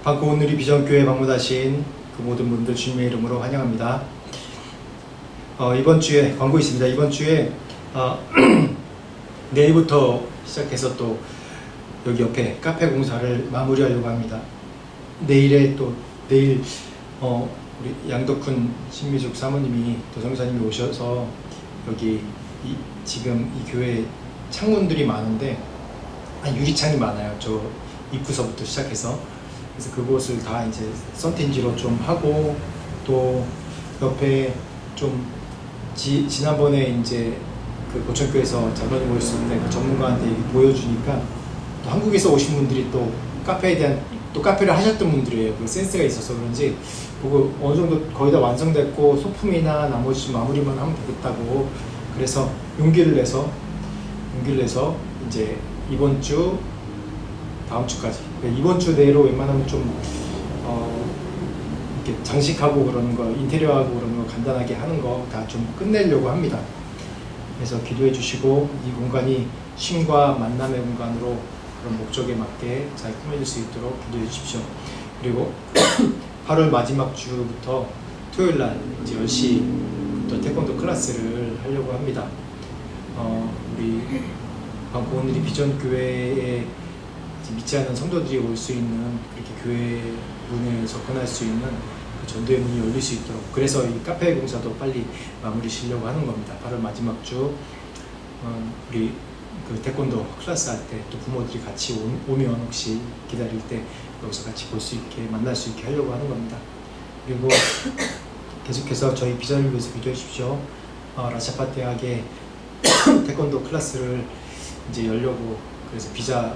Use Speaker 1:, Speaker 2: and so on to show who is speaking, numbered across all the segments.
Speaker 1: 방구 오늘이 비전교회 방문하신 그 모든 분들 주님의 이름으로 환영합니다. 이번 주에 광고 있습니다. 이번 주에 내일부터 시작해서 또 여기 옆에 카페 공사를 마무리하려고 합니다. 내일 우리 양덕훈 신미숙 사모님이 도성사님이 오셔서 여기 지금 이 교회 창문들이 많은데 유리창이 많아요. 저 입구서부터 시작해서. 그래서 그곳을 다 이제 썬틴지로 좀 하고, 또 옆에 좀 지난번에 이제 그 고천교에서 자문을 모였을 때 그 전문가한테 보여주니까 또 한국에서 오신 분들이 또 카페에 대한 또 카페를 하셨던 분들이에요. 그 센스가 있어서 그런지 보고 어느 정도 거의 다 완성됐고 소품이나 나머지 마무리만 하면 되겠다고, 그래서 용기를 내서 이제 이번 주 다음 주까지, 이번 주 내로 웬만하면 좀 이렇게 장식하고 그러는 거, 인테리어하고 그러는 거 간단하게 하는 거 다 좀 끝내려고 합니다. 그래서 기도해 주시고 이 공간이 쉼과 만남의 공간으로 그런 목적에 맞게 잘 꾸며질 수 있도록 기도해 주십시오. 그리고 8월 마지막 주부터 토요일 날 이제 10시부터 태권도 클래스를 하려고 합니다. 우리 방구 오늘이 비전교회에 믿지 않는 성도들이 올 수 있는, 그렇게 교회 문을 접근할 수 있는 그 전도의 문이 열릴 수 있도록, 그래서 이 카페 공사도 빨리 마무리 지려고 하는 겁니다. 8월 마지막 주 우리 그 태권도 클래스 할 때 또 부모들이 같이 오면 혹시 기다릴 때 여기서 같이 볼 수 있게, 만날 수 있게 하려고 하는 겁니다. 그리고 계속해서 저희 비전을 위해서 기도해 주십시오. 라차파 대학의 태권도 클래스를 이제 열려고, 그래서 비자를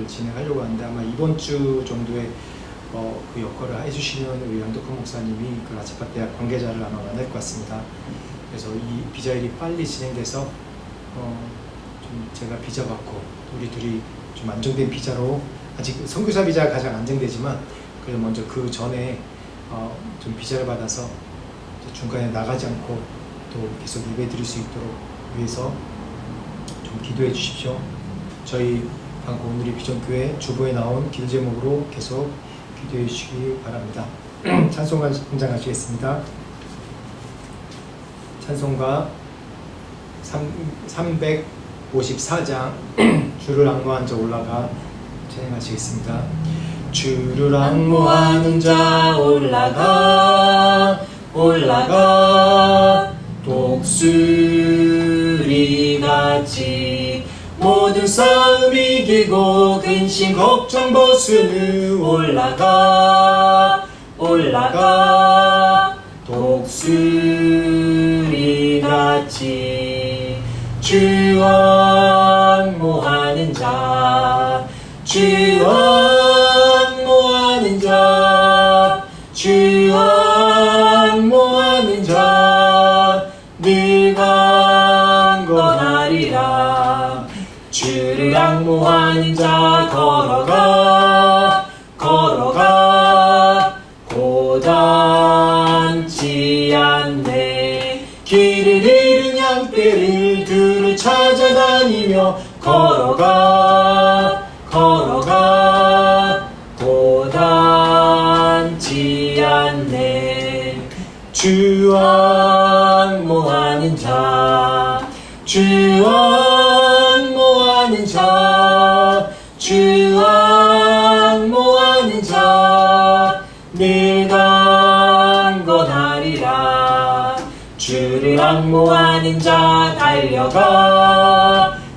Speaker 1: 진행하려고 하는데 아마 이번 주 정도에 그 역할을 해주시는 우리 양덕훈 목사님이 그 라차파 대학 관계자를 아마 만날 것 같습니다. 그래서 이 비자 일이 빨리 진행돼서 좀 제가 비자 받고 우리 둘이 좀 안정된 비자로, 아직 선교사 비자가 가장 안정되지만 그래도 먼저 그 전에 좀 비자를 받아서 중간에 나가지 않고 또 계속 예배 드릴 수 있도록 위해서 좀 기도해 주십시오. 저희 방구 오늘이 비전교회 주보에 나온 길 제목으로 계속 기도해 주시기 바랍니다. 찬송가 분장하시겠습니다. 찬송가 354장 주를 앙모한 자 올라가 찬양하시겠습니다. 주를 앙모하는 자 올라가 독수리같이 모든 싸움 이기고 근심 걱정 벗은 후 올라가 독수리같이 주 앙모하는 자 늘 강건하리라. 주를 앙모하는 자 걸어가 고단치 않네. 길을 잃은 양떼를 둘을 찾아다니며 걸어가 고단치 않네. 주 앙모하는 자 늘 강건하리라. 주를 앙모하는 자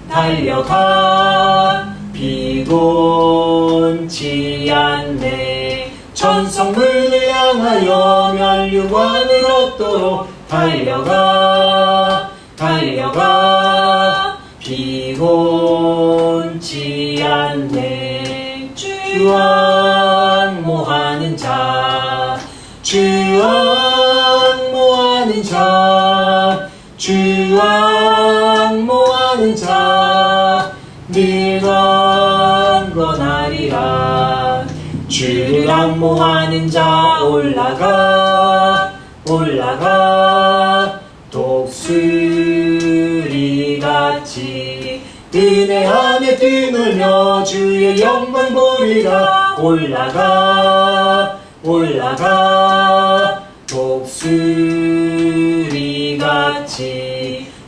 Speaker 1: 달려가 피곤치 않네. 천성문을 향하여 면류관을 얻도록 달려가 피곤치 않네. 주 앙모하는 자 늘 강건하리라. 주를 앙모하는 자 올라가 독수리같이 은혜 안에 뛰놀며 주의 영광 보리라. 올라가 올라가 독수리같이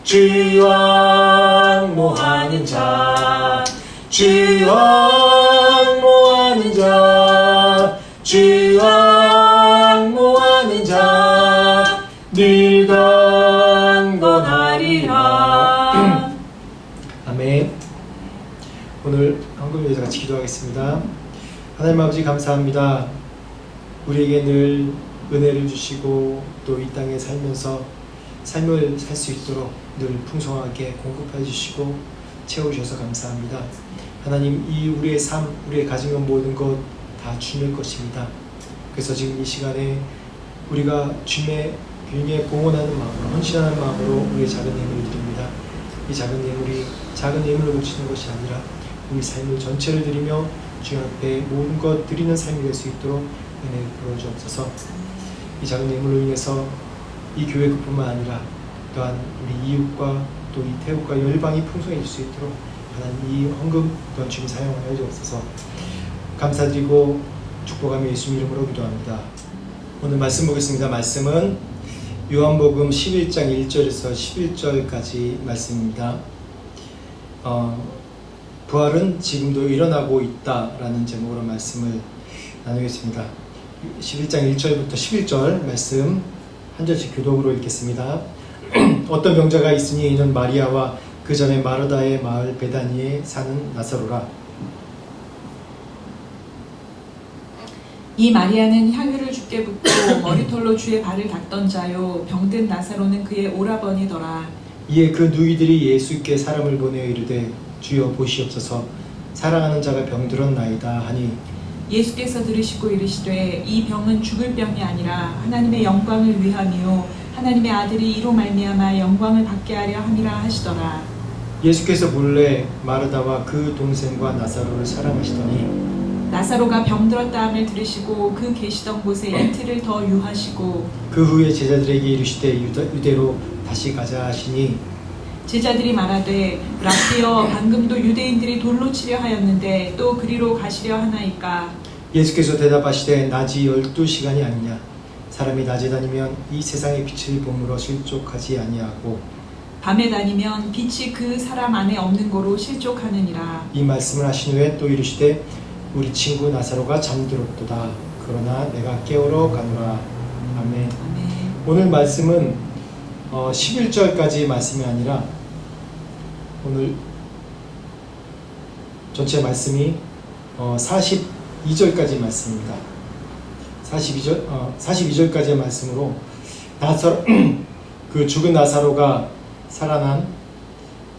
Speaker 1: 주 앙모하는 자 주 앙모하는 자 주 앙모하는 자 늘 강건하리라. 아멘. 오늘 한국교회에서 같이 기도하겠습니다. 하나님 아버지 감사합니다. 우리에게 늘 은혜를 주시고 또 이 땅에 살면서 삶을 살 수 있도록 늘 풍성하게 공급해 주시고 채우셔서 감사합니다. 하나님, 이 우리의 삶, 우리의 가진 모든 것 다 주님의 것입니다. 그래서 지금 이 시간에 우리가 주님의 균에 봉헌하는 마음으로, 헌신하는 마음으로 우리의 작은 예물을 드립니다. 이 작은 예물이 작은 예물로 묻히는 것이 아니라 우리 삶을 전체를 드리며 주님 앞에 모든 것 드리는 삶이 될 수 있도록 은혜를 부어주옵소서. 이 작은 예물로 인해서 이 교회 그뿐만 아니라 또한 우리 이웃과 또 이 태국과 열방이 풍성해질 수 있도록 하나님 이 헌금 또한 주님 사용하여 주옵소서. 감사드리고 축복하며 예수님 이름으로 기도합니다. 오늘 말씀 보겠습니다. 말씀은 요한복음 11장 1절에서 11절까지 말씀입니다. 부활은 지금도 일어나고 있다라는 제목으로 말씀을 나누겠습니다. 11장 1절부터 11절 말씀 한 절씩 교독으로 읽겠습니다. 어떤 병자가 있으니 이는 마리아와 그 전에 마르다의 마을 베다니에 사는 나사로라.
Speaker 2: 이 마리아는 향유를 주께 붓고 머리털로 주의 발을 닦던 자요 병든 나사로는 그의 오라버니더라.
Speaker 1: 이에 그 누이들이 예수께 사람을 보내어 이르되 주여 보시옵소서 사랑하는 자가 병들었나이다 하니
Speaker 2: 예수께서 들으시고 이르시되 이 병은 죽을 병이 아니라 하나님의 영광을 위함이요 하나님의 아들이 이로 말미암아 영광을 받게 하려 함이라 하시더라.
Speaker 1: 예수께서 본래 마르다와 그 동생과 나사로를 사랑하시더니
Speaker 2: 나사로가 병들었다 함을 들으시고 그 계시던 곳에 이틀을 더 유하시고
Speaker 1: 그 후에 제자들에게 이르시되 유대로 다시 가자 하시니
Speaker 2: 제자들이 말하되 라피여 방금도 유대인들이 돌로 치려 하였는데 또 그리로 가시려 하나이까.
Speaker 1: 예수께서 대답하시되 낮이 12시간이 아니냐 사람이 낮에 다니면 이 세상의 빛을 봄으로 실족하지 아니하고
Speaker 2: 밤에 다니면 빛이 그 사람 안에 없는 거로 실족하느니라.
Speaker 1: 이 말씀을 하신 후에 또 이르시되 우리 친구 나사로가 잠들었도다 그러나 내가 깨우러 가노라. 아멘.
Speaker 2: 아멘.
Speaker 1: 오늘 말씀은 11절까지 말씀이 아니라 오늘 전체 말씀이 42절까지 말씀입니다. 42절까지의 말씀으로 그 죽은 나사로가 살아난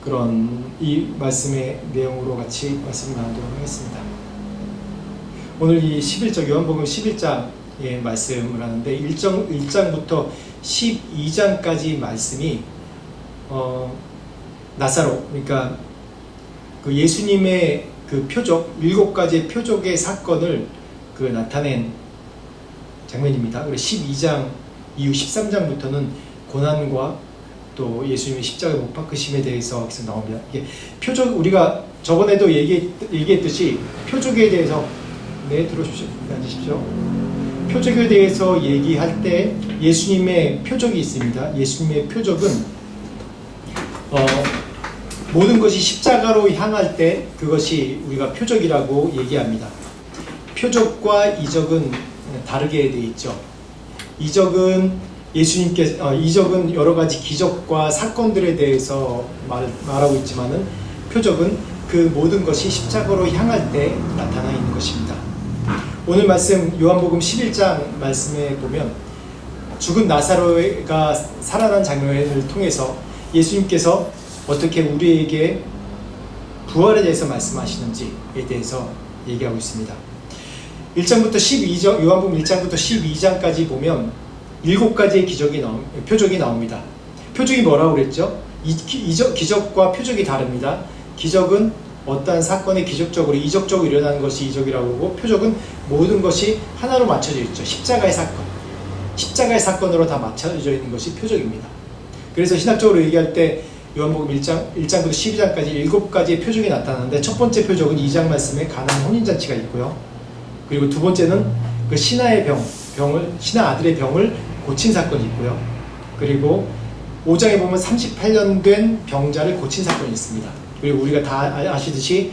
Speaker 1: 그런 이 말씀의 내용으로 같이 말씀을 나누도록 하겠습니다. 오늘 이 11장 요한복음 11장의 말씀을 하는데 1장부터 12장까지 말씀이 나사로, 그러니까 그 예수님의 그 표적, 7가지의 표적의 사건을 그 나타낸 장면입니다. 그리고 12장 이후 13장부터는 고난과 또 예수님의 십자가에 못 박히심에 대해서 나옵니다. 이게 표적, 우리가 저번에도 얘기했듯이 표적에 대해서 들어오십시오. 앉으십시오. 표적에 대해서 얘기할 때 예수님의 표적이 있습니다. 예수님의 표적은 모든 것이 십자가로 향할 때 그것이 우리가 표적이라고 얘기합니다. 표적과 이적은 다르게 되어 있죠. 이적은 이적은 여러 가지 기적과 사건들에 대해서 말하고 있지만은 표적은 그 모든 것이 십자가로 향할 때 나타나 있는 것입니다. 오늘 말씀 요한복음 11장 말씀에 보면 죽은 나사로가 살아난 장면을 통해서 예수님께서 어떻게 우리에게 부활에 대해서 말씀하시는지에 대해서 얘기하고 있습니다. 1장부터 12장, 요한복음 1장부터 12장까지 보면 7가지의 표적이 나옵니다. 표적이 뭐라고 그랬죠? 기적과 표적이 다릅니다. 기적은 어떠한 사건이 기적적으로 이적적으로 일어나는 것이 이적이라고 하고 표적은 모든 것이 하나로 맞춰져 있죠. 십자가의 사건. 십자가의 사건으로 다 맞춰져 있는 것이 표적입니다. 그래서 신학적으로 얘기할 때 요한복음 1장부터 12장까지 7가지의 표적이 나타나는데 첫 번째 표적은 2장 말씀에 가나안 혼인잔치가 있고요. 그리고 두 번째는 그 신하의 신하 아들의 병을 고친 사건이 있고요. 그리고 5장에 보면 38년 된 병자를 고친 사건이 있습니다. 그리고 우리가 다 아시듯이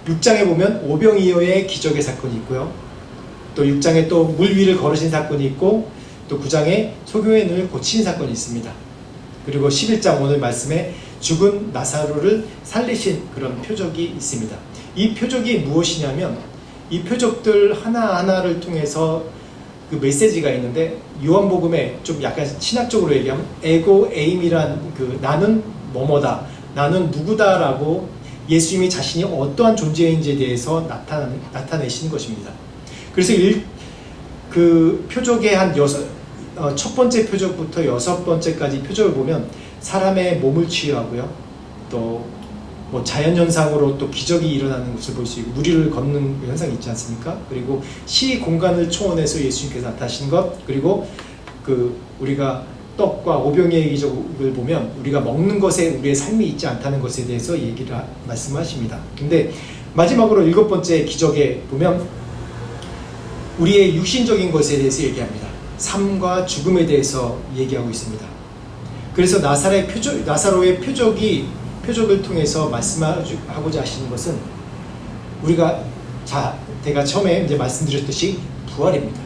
Speaker 1: 6장에 보면 오병이어의 기적의 사건이 있고요. 또 6장에 또 물 위를 걸으신 사건이 있고, 또 9장에 소경의 눈을 고친 사건이 있습니다. 그리고 11장 오늘 말씀에 죽은 나사로를 살리신 그런 표적이 있습니다. 이 표적이 무엇이냐면, 이 표적들 하나하나를 통해서 그 메시지가 있는데, 요한복음에 좀 약간 신학적으로 얘기하면 에고 에임이란 그 나는 뭐뭐다, 나는 누구다라고 예수님이 자신이 어떠한 존재인지에 대해서 나타내시는 것입니다. 그래서 그 표적의 첫 번째 표적부터 6번째까지 표적을 보면 사람의 몸을 치유하고요, 또 뭐 자연현상으로 또 기적이 일어나는 것을 볼 수 있고, 무리를 걷는 현상이 있지 않습니까? 그리고 시 공간을 초월해서 예수님께서 나타나신 것, 그리고 우리가 떡과 오병이의 기적을 보면 우리가 먹는 것에 우리의 삶이 있지 않다는 것에 대해서 말씀하십니다. 근데 마지막으로 7번째 기적에 보면 우리의 육신적인 것에 대해서 얘기합니다. 삶과 죽음에 대해서 얘기하고 있습니다. 그래서 나사로의 표적을 통해서 말씀하고자 하시는 것은 제가 처음에 이제 말씀드렸듯이 부활입니다.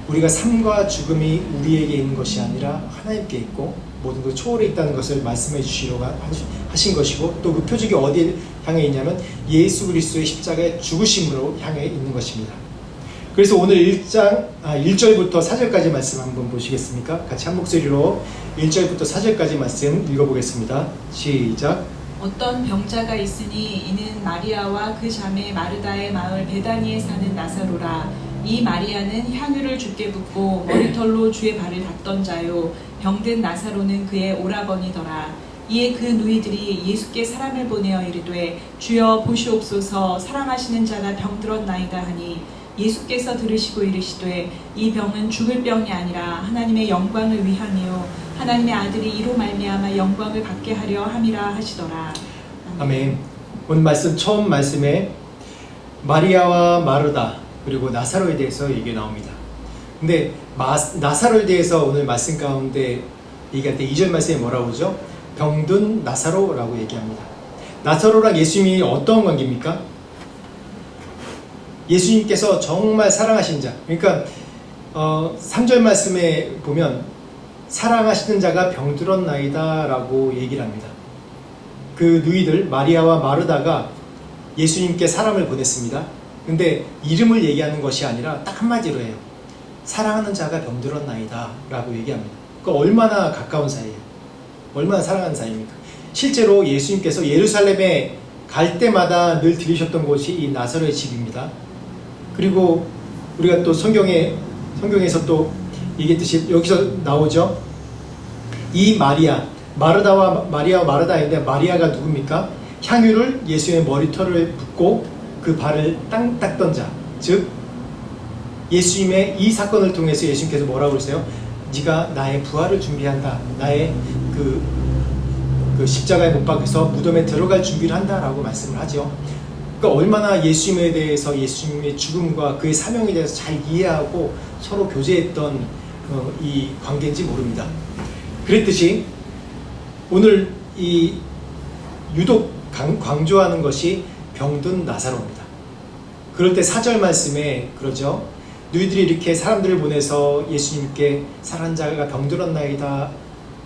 Speaker 1: 우리가 삶과 죽음이 우리에게 있는 것이 아니라 하나님께 있고 모든 것 초월에 있다는 것을 말씀해 주시려고 하신 것이고, 또 그 표적이 어디에 향해 있냐면 예수 그리스도의 십자가의 죽으심으로 향해 있는 것입니다. 그래서 오늘 1절부터 4절까지 말씀 한번 보시겠습니까? 같이 한 목소리로 1절부터 4절까지 말씀 읽어보겠습니다. 시작.
Speaker 2: 어떤 병자가 있으니 이는 마리아와 그 자매 마르다의 마을 베다니에 사는 나사로라. 이 마리아는 향유를 주께 붓고 머리털로 주의 발을 닦던 자요, 병든 나사로는 그의 오라버니더라. 이에 그 누이들이 예수께 사람을 보내어 이르되 주여 보시옵소서, 사랑하시는 자가 병들었나이다 하니, 예수께서 들으시고 이르시되 이 병은 죽을 병이 아니라 하나님의 영광을 위함이요 하나님의 아들이 이로 말미암아 영광을 받게 하려 함이라 하시더라.
Speaker 1: 아멘. 오늘 말씀 처음 말씀에 마리아와 마르다 그리고 나사로에 대해서 얘기 나옵니다. 근데 나사로에 대해서 오늘 말씀 가운데 얘기할 때 2절 말씀에 뭐라고 그러죠? 병든 나사로라고 얘기합니다. 나사로랑 예수님이 어떤 관계입니까? 예수님께서 정말 사랑하신 자, 그러니까 3절 말씀에 보면 사랑하시는 자가 병들었나이다 라고 얘기를 합니다. 그 누이들 마리아와 마르다가 예수님께 사람을 보냈습니다. 근데 이름을 얘기하는 것이 아니라 딱 한마디로 해요. 사랑하는 자가 병들었나이다 라고 얘기합니다. 그러니까 얼마나 가까운 사이예요. 얼마나 사랑하는 사이입니까? 실제로 예수님께서 예루살렘에 갈 때마다 늘 들으셨던 곳이 이 나사로의 집입니다. 그리고 우리가 또 성경에서 또 얘기했듯이 여기서 나오죠. 이 마리아와 마르다인데, 마리아가 누굽니까? 향유를 예수의 머리털을 붓고 그 발을 땅 닦던 자, 즉 예수님의 이 사건을 통해서 예수님께서 뭐라고 그러세요? 네가 나의 부활을 준비한다, 나의 그 십자가에 못 박혀서 무덤에 들어갈 준비를 한다라고 말씀을 하죠. 그러니까 얼마나 예수님에 대해서, 예수님의 죽음과 그의 사명에 대해서 잘 이해하고 서로 교제했던 이 관계인지 모릅니다. 그랬듯이 오늘 이 유독 강조하는 것이 병든 나사로입니다. 그럴 때 4절 말씀에 그러죠. 너희들이 이렇게 사람들을 보내서 예수님께 사랑하는 자가 병들었나이다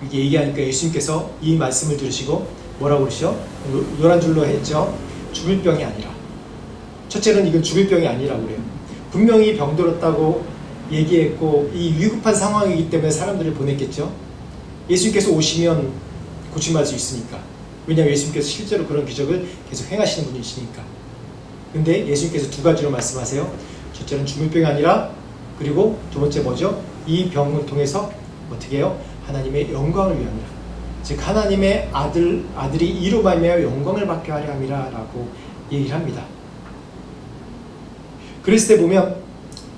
Speaker 1: 이렇게 얘기하니까 예수님께서 이 말씀을 들으시고 뭐라고 그러시죠? 노란 줄로 했죠. 죽을 병이 아니라. 첫째는 이건 죽을 병이 아니라고 그래요. 분명히 병들었다고 얘기했고 이 위급한 상황이기 때문에 사람들을 보냈겠죠. 예수님께서 오시면 고침받을 수 있으니까. 왜냐하면 예수님께서 실제로 그런 기적을 계속 행하시는 분이시니까. 근데 예수님께서 두 가지로 말씀하세요. 첫째는 죽을 병이 아니라, 그리고 두 번째 뭐죠? 이 병을 통해서 어떻게 해요? 하나님의 영광을 위함이라. 즉 하나님의 아들이 이로 말미암아 영광을 받게 하려 함이라 라고 얘기를 합니다. 그랬을 때 보면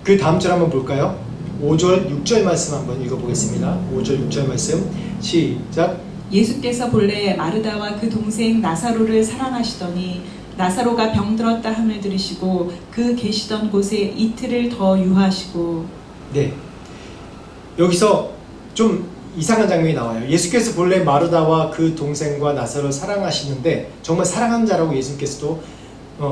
Speaker 1: 그 다음 절 한번 볼까요? 5절 6절 말씀 한번 읽어보겠습니다. 5절 6절 말씀 시작.
Speaker 2: 예수께서 본래 마르다와 그 동생 나사로를 사랑하시더니 나사로가 병들었다 함을 들으시고 그 계시던 곳에 이틀을 더 유하시고.
Speaker 1: 네, 여기서 좀 이상한 장면이 나와요. 예수께서 본래 마르다와 그 동생과 나사로를 사랑하시는데 정말 사랑하는 자라고 예수님께서도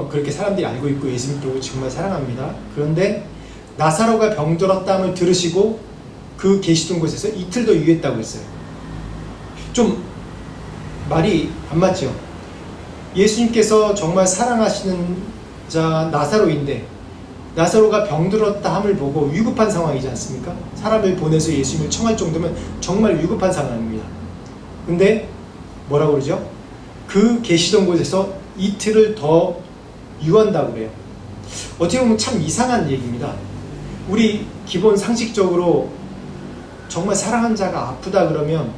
Speaker 1: 그렇게 사람들이 알고 있고 예수님도 정말 사랑합니다. 그런데 나사로가 병들었다함을 들으시고 그 계시던 곳에서 이틀 더 유했다고 했어요. 좀 말이 안 맞죠? 예수님께서 정말 사랑하시는 자 나사로인데 나사로가 병들었다 함을 보고 위급한 상황이지 않습니까? 사람을 보내서 예수님을 청할 정도면 정말 위급한 상황입니다. 근데 뭐라고 그러죠? 그 계시던 곳에서 이틀을 더 유한다고 그래요. 어떻게 보면 참 이상한 얘기입니다. 우리 기본 상식적으로 정말 사랑하는 자가 아프다 그러면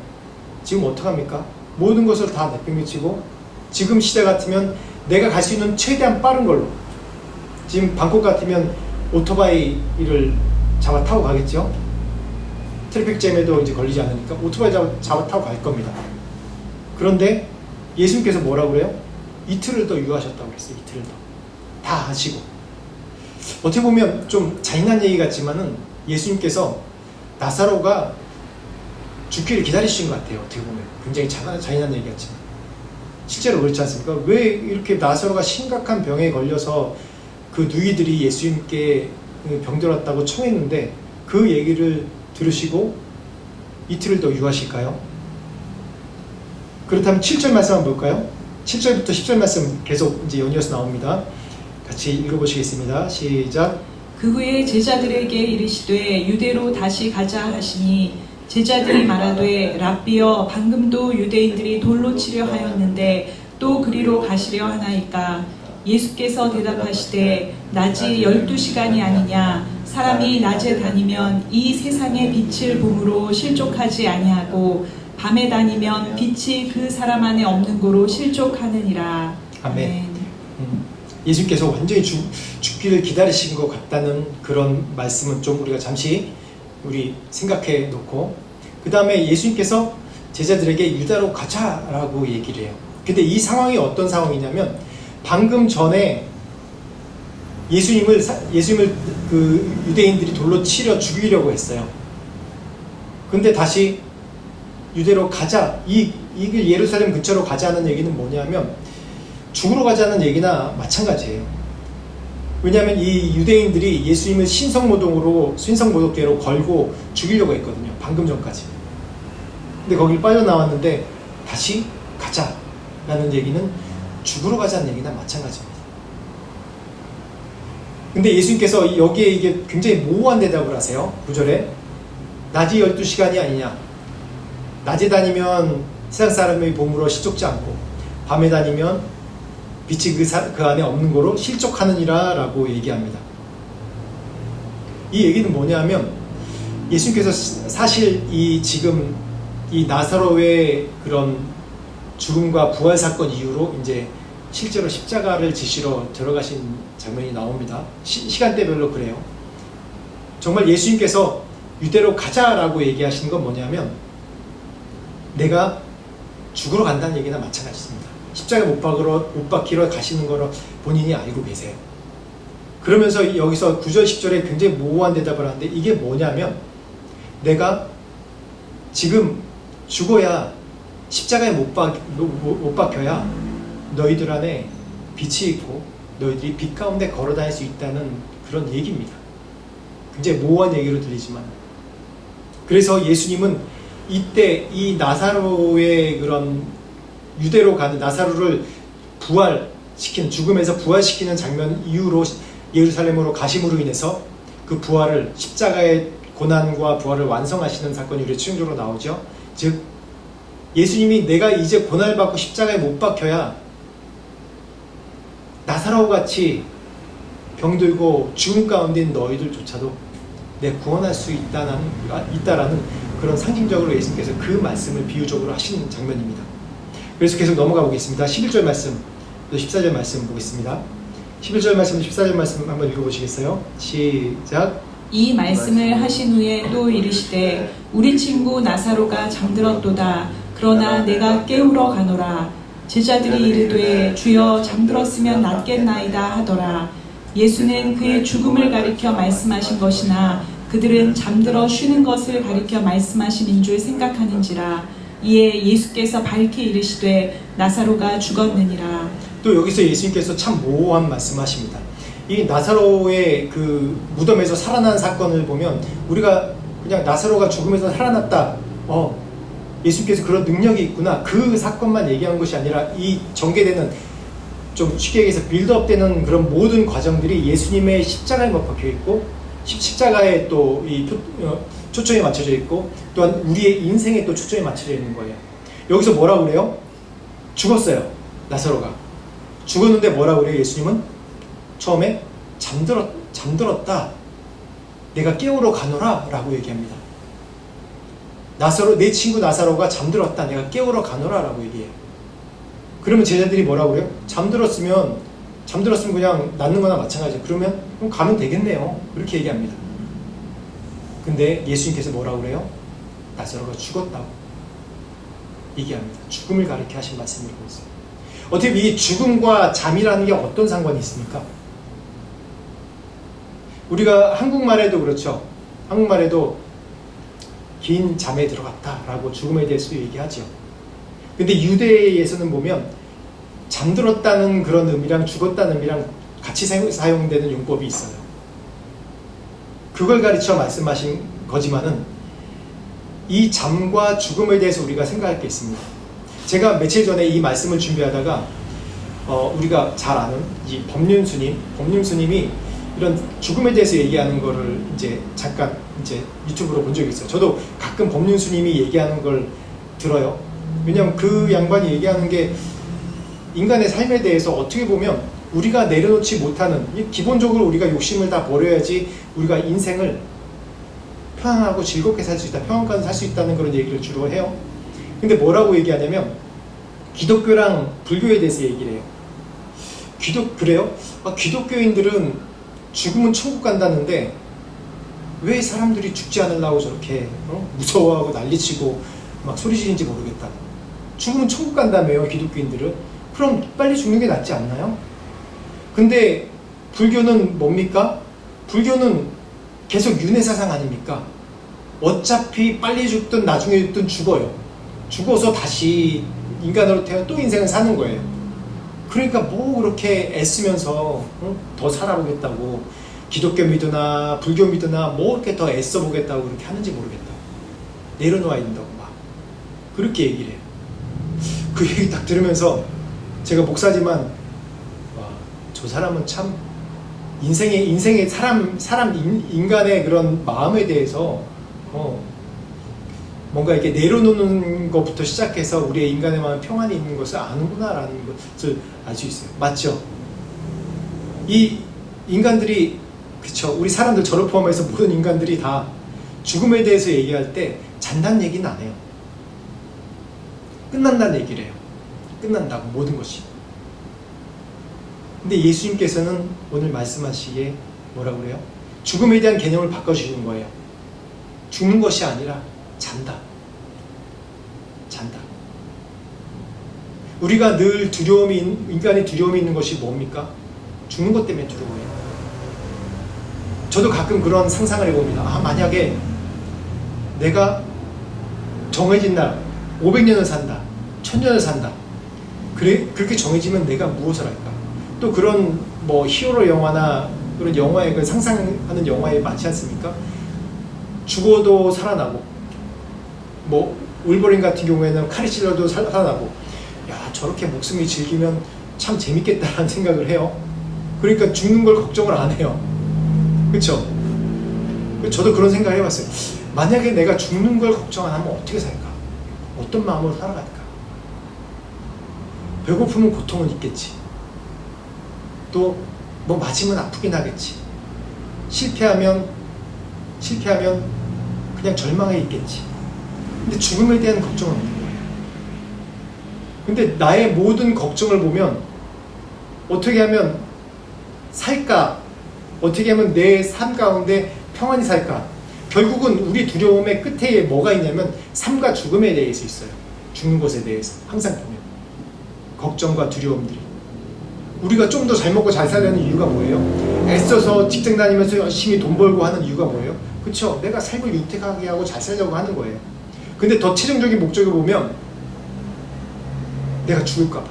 Speaker 1: 지금 어떡합니까? 모든 것을 다 내팽개치고 지금 시대 같으면 내가 갈 수 있는 최대한 빠른 걸로, 지금 방콕 같으면 오토바이를 잡아 타고 가겠죠? 트래픽 잼에도 이제 걸리지 않으니까 오토바이 잡아 타고 갈 겁니다. 그런데 예수님께서 뭐라고 그래요? 이틀을 더 유하셨다고 그랬어요. 이틀을 더. 다 하시고. 어떻게 보면 좀 잔인한 얘기 같지만은 예수님께서 나사로가 죽기를 기다리신 것 같아요. 어떻게 보면 굉장히 잔인한 얘기 같지만 실제로 그렇지 않습니까? 왜 이렇게 나사로가 심각한 병에 걸려서 그 누이들이 예수님께 병들었다고 청했는데 그 얘기를 들으시고 이틀을 더 유하실까요? 그렇다면 7절 말씀 한번 볼까요? 7절부터 10절 말씀 계속 이제 연이어서 나옵니다. 같이 읽어보시겠습니다. 시작.
Speaker 2: 그 후에 제자들에게 이르시되 유대로 다시 가자 하시니 제자들이 말하되 랍비여 방금도 유대인들이 돌로 치려 하였는데 또 그리로 가시려 하나이까. 예수께서 대답하시되 낮이 12시간이 아니냐. 사람이 낮에 다니면 이 세상의 빛을 봄으로 실족하지 아니하고 밤에 다니면 빛이 그 사람 안에 없는 고로 실족하느니라.
Speaker 1: 아멘. 예수님께서 완전히 죽기를 기다리신 것 같다는 그런 말씀은 좀 우리가 잠시 우리 생각해 놓고, 그 다음에 예수님께서 제자들에게 유다로 가자라고 얘기를 해요. 근데 이 상황이 어떤 상황이냐면 방금 전에 예수님을 그 유대인들이 돌로 치려 죽이려고 했어요. 근데 다시 유대로 가자, 이 예루살렘 근처로 가자는 얘기는 뭐냐면 죽으러 가자는 얘기나 마찬가지예요. 왜냐하면 이 유대인들이 예수님을 신성모독죄로 걸고 죽이려고 했거든요. 방금 전까지. 근데 거길 빠져나왔는데 다시 가자라는 얘기는 죽으러 가자는 얘기나 마찬가지입니다. 근데 예수님께서 여기에 이게 굉장히 모호한 대답을 하세요. 9절에 낮이 12시간이 아니냐. 낮에 다니면 세상 사람의 봄으로 실족지 않고 밤에 다니면 빛이 그 안에 없는 거로 실족하느니라 라고 얘기합니다. 이 얘기는 뭐냐면 예수님께서 사실 지금 이 나사로의 그런 죽음과 부활 사건 이후로 이제 실제로 십자가를 지시러 들어가신 장면이 나옵니다. 시간대별로 그래요. 정말 예수님께서 유대로 가자라고 얘기하시는 건 뭐냐면 내가 죽으러 간다는 얘기나 마찬가지입니다. 십자가에 못 박히러 가시는 거로 본인이 알고 계세요. 그러면서 여기서 9절 10절에 굉장히 모호한 대답을 하는데 이게 뭐냐면 내가 지금 죽어야 십자가에 못 박혀야 너희들 안에 빛이 있고 너희들이 빛 가운데 걸어 다닐 수 있다는 그런 얘기입니다. 굉장히 모호한 얘기로 들리지만, 그래서 예수님은 이때 이 나사로의 그런 유대로 가는 나사로를 부활시키는, 죽음에서 부활시키는 장면 이후로 예루살렘으로 가심으로 인해서 그 부활을, 십자가의 고난과 부활을 완성하시는 사건이 우리 최종적으로 나오죠. 즉 예수님이 내가 이제 고난을 받고 십자가에 못 박혀야 나사로 같이 병들고 죽음 가운데 있는 너희들조차도 내 구원할 수 있다라는 그런 상징적으로 예수님께서 그 말씀을 비유적으로 하시는 장면입니다. 그래서 계속 넘어가 보겠습니다. 11절 말씀, 또 14절 말씀 보겠습니다. 11절 말씀, 14절 말씀 한번 읽어보시겠어요? 시작.
Speaker 2: 이 말씀을 하신 후에 또 이르시되 우리 친구 나사로가 잠들었도다. 그러나 내가 깨우러 가노라. 제자들이 이르되 주여 잠들었으면 낫겠나이다 하더라. 예수는 그의 죽음을 가리켜 말씀하신 것이나 그들은 잠들어 쉬는 것을 가리켜 말씀하심인 줄 생각하는지라. 이에 예수께서 밝히 이르시되 나사로가 죽었느니라.
Speaker 1: 또 여기서 예수님께서 참 모호한 말씀하십니다. 이 나사로의 그 무덤에서 살아난 사건을 보면 우리가 그냥 나사로가 죽음에서 살아났다, 예수님께서 그런 능력이 있구나, 그 사건만 얘기한 것이 아니라 이 전개되는, 좀 쉽게 얘기해서 빌드업되는 그런 모든 과정들이 예수님의 십자가에 못 박혀 있고 십자가에 또 이 초점이 맞춰져 있고 또한 우리의 인생에 또 초점이 맞춰져 있는 거예요. 여기서 뭐라고 그래요? 죽었어요. 나사로가 죽었는데 뭐라고 그래요? 예수님은 처음에 잠들었다, 내가 깨우러 가노라 라고 얘기합니다. 나사로, 내 친구 나사로가 잠들었다, 내가 깨우러 가노라 라고 얘기해요. 그러면 제자들이 뭐라고 그래요? 잠들었으면 그냥 낫는 거나 마찬가지예요. 그러면 가면 되겠네요, 그렇게 얘기합니다. 근데 예수님께서 뭐라고 그래요? 나사로가 죽었다고 얘기합니다. 죽음을 가리켜 하신 말씀을 보고 있어요. 어떻게 이 죽음과 잠이라는 게 어떤 상관이 있습니까? 우리가 한국말에도 그렇죠. 한국말에도 긴 잠에 들어갔다라고 죽음에 대해서 얘기하죠. 근데 유대에서는 보면 잠들었다는 그런 의미랑 죽었다는 의미랑 같이 사용되는 용법이 있어요. 그걸 가르쳐 말씀하신 거지만은 이 잠과 죽음에 대해서 우리가 생각할 게 있습니다. 제가 며칠 전에 이 말씀을 준비하다가 우리가 잘 아는 이 법륜스님이 이런 죽음에 대해서 얘기하는 거를 이제 잠깐 이제 유튜브로 본 적이 있어요. 저도 가끔 법륜스님이 얘기하는 걸 들어요. 왜냐하면 그 양반이 얘기하는 게 인간의 삶에 대해서 어떻게 보면 우리가 내려놓지 못하는, 기본적으로 우리가 욕심을 다 버려야지 우리가 인생을 편안하고 즐겁게 살 수 있다, 평안하게 살 수 있다는 그런 얘기를 주로 해요. 근데 뭐라고 얘기하냐면 기독교랑 불교에 대해서 얘기를 해요. 그래요? 기독교인들은 죽으면 천국 간다는데 왜 사람들이 죽지 않으려고 저렇게 무서워하고 난리치고 막 소리 지르는지 모르겠다. 죽으면 천국 간다며요, 기독교인들은. 그럼 빨리 죽는 게 낫지 않나요? 근데 불교는 뭡니까? 불교는 계속 윤회사상 아닙니까? 어차피 빨리 죽든 나중에 죽든 죽어요. 죽어서 다시 인간으로 태어 또 인생을 사는 거예요. 그러니까 뭐 그렇게 애쓰면서 더 살아보겠다고, 기독교 믿으나 불교 믿으나 뭐 이렇게 더 애써보겠다고 그렇게 하는지 모르겠다. 내려놓아야 된다고 막 그렇게 얘기를 해요. 그 얘기 딱 들으면서 제가 목사지만 와, 저 사람은 참 인생의 인간의 그런 마음에 대해서 뭔가 이렇게 내려놓는 것부터 시작해서 우리의 인간의 마음 평안이 있는 것을 아는구나라는 것을 알 수 있어요. 맞죠? 이 인간들이, 그쵸, 우리 사람들, 저를 포함해서 모든 인간들이 다 죽음에 대해서 얘기할 때 잔다는 얘기는 안 해요. 끝난다는 얘기를 해요. 끝난다고, 모든 것이. 근데 예수님께서는 오늘 말씀하시기에 뭐라고 그래요? 죽음에 대한 개념을 바꿔주시는 거예요. 죽는 것이 아니라 잔다. 우리가 늘 인간의 두려움이 있는 것이 뭡니까? 죽는 것 때문에 두려워해요. 저도 가끔 그런 상상을 해봅니다. 만약에 내가 정해진 날 500년을 산다, 1000년을 산다, 그렇게 정해지면 내가 무엇을 할까? 또 그런 히어로 영화나 그런 영화에, 그 상상하는 영화에 많지 않습니까? 죽어도 살아나고, 울버린 같은 경우에는 칼이 찔러도 살아나고, 야, 저렇게 목숨이 질기면 참 재밌겠다라는 생각을 해요. 그러니까 죽는 걸 걱정을 안 해요. 그쵸? 저도 그런 생각을 해봤어요. 만약에 내가 죽는 걸 걱정 안 하면 어떻게 살까? 어떤 마음으로 살아갈까? 배고프면 고통은 있겠지. 또 맞으면 아프긴 하겠지. 실패하면 그냥 절망해 있겠지. 근데 죽음에 대한 걱정은 없는 거예요. 근데 나의 모든 걱정을 보면 어떻게 하면 살까? 어떻게 하면 내 삶 가운데 평안히 살까? 결국은 우리 두려움의 끝에 뭐가 있냐면 삶과 죽음에 대해서 있어요. 죽는 것에 대해서 항상 보면. 걱정과 두려움들이. 우리가 좀 더 잘 먹고 잘 살려는 이유가 뭐예요? 애써서 직장 다니면서 열심히 돈 벌고 하는 이유가 뭐예요? 그쵸? 내가 삶을 윤택하게 하고 잘 살려고 하는 거예요. 근데 더 최종적인 목적을 보면 내가 죽을까 봐.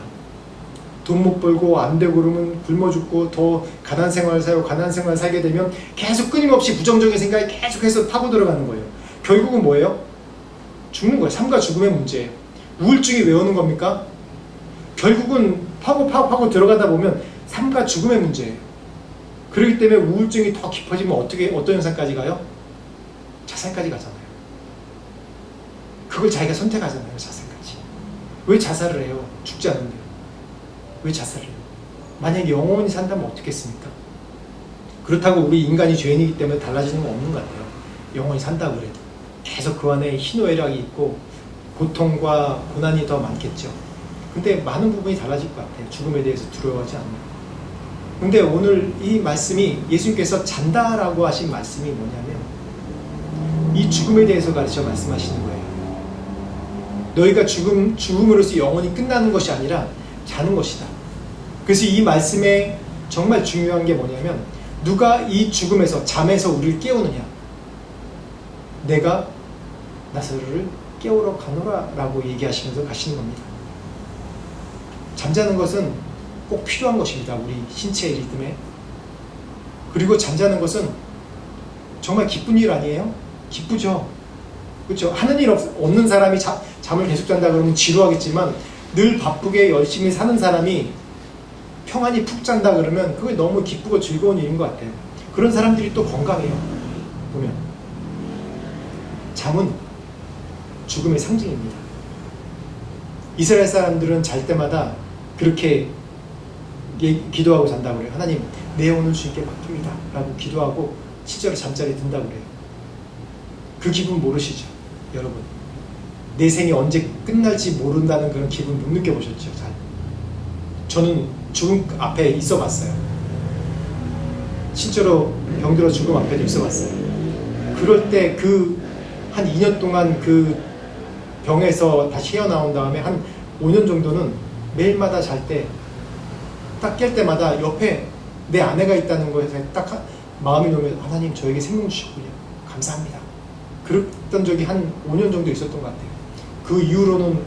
Speaker 1: 돈 못 벌고 안 되고 그러면 굶어 죽고 더 가난 생활을 살고 가난 생활을 살게 되면 계속 끊임없이 부정적인 생각이 계속해서 파고 들어가는 거예요. 결국은 뭐예요? 죽는 거예요. 삶과 죽음의 문제예요. 우울증이 왜 오는 겁니까? 결국은 파고 들어가다 보면 삶과 죽음의 문제예요. 그렇기 때문에 우울증이 더 깊어지면 어떤 현상까지 가요? 자살까지 가잖아요. 그걸 자기가 선택하잖아요. 자살까지. 왜 자살을 해요? 죽지 않는데요. 왜 자살을 해요? 만약에 영원히 산다면 어떻겠습니까? 그렇다고 우리 인간이 죄인이기 때문에 달라지는 건 없는 것 같아요. 영원히 산다고 그래도 계속 그 안에 희노애락이 있고 고통과 고난이 더 많겠죠. 근데 많은 부분이 달라질 것 같아요. 죽음에 대해서 두려워하지 않는. 근데 오늘 이 말씀이 예수님께서 잔다라고 하신 말씀이 뭐냐면 이 죽음에 대해서 가르쳐 말씀하시는 거예요. 너희가 죽음으로써 영원히 끝나는 것이 아니라 자는 것이다. 그래서 이 말씀에 정말 중요한 게 뭐냐면 누가 이 죽음에서 잠에서 우리를 깨우느냐. 내가 나사로를 깨우러 가노라 라고 얘기하시면서 가시는 겁니다. 잠자는 것은 꼭 필요한 것입니다. 우리 신체의 리듬에. 그리고 잠자는 것은 정말 기쁜 일 아니에요? 기쁘죠. 그렇죠? 하는 일 없는 사람이 잠을 계속 잔다 그러면 지루하겠지만 늘 바쁘게 열심히 사는 사람이 평안히 푹 잔다 그러면 그게 너무 기쁘고 즐거운 일인 것 같아요. 그런 사람들이 또 건강해요. 보면 잠은 죽음의 상징입니다. 이스라엘 사람들은 잘 때마다 그렇게 기도하고 잔다고 그래요. 하나님, 내 오늘 주님께 맡깁니다 라고 기도하고 실제로 잠자리에 든다고 그래요. 그 기분 모르시죠? 여러분, 내 생이 언제 끝날지 모른다는 그런 기분 못 느껴보셨죠? 잘. 저는 죽음 앞에 있어 봤어요. 실제로 병들어 죽음 앞에도 있어 봤어요. 그럴 때 한 2년 동안 그 병에서 다시 헤어나온 다음에 한 5년 정도는 매일마다 잘 때 딱 깰 때마다 옆에 내 아내가 있다는 거에서 딱 마음이 놓으면 하나님 저에게 생명 주셨군요. 감사합니다. 그랬던 적이 한 5년 정도 있었던 것 같아요. 그 이후로는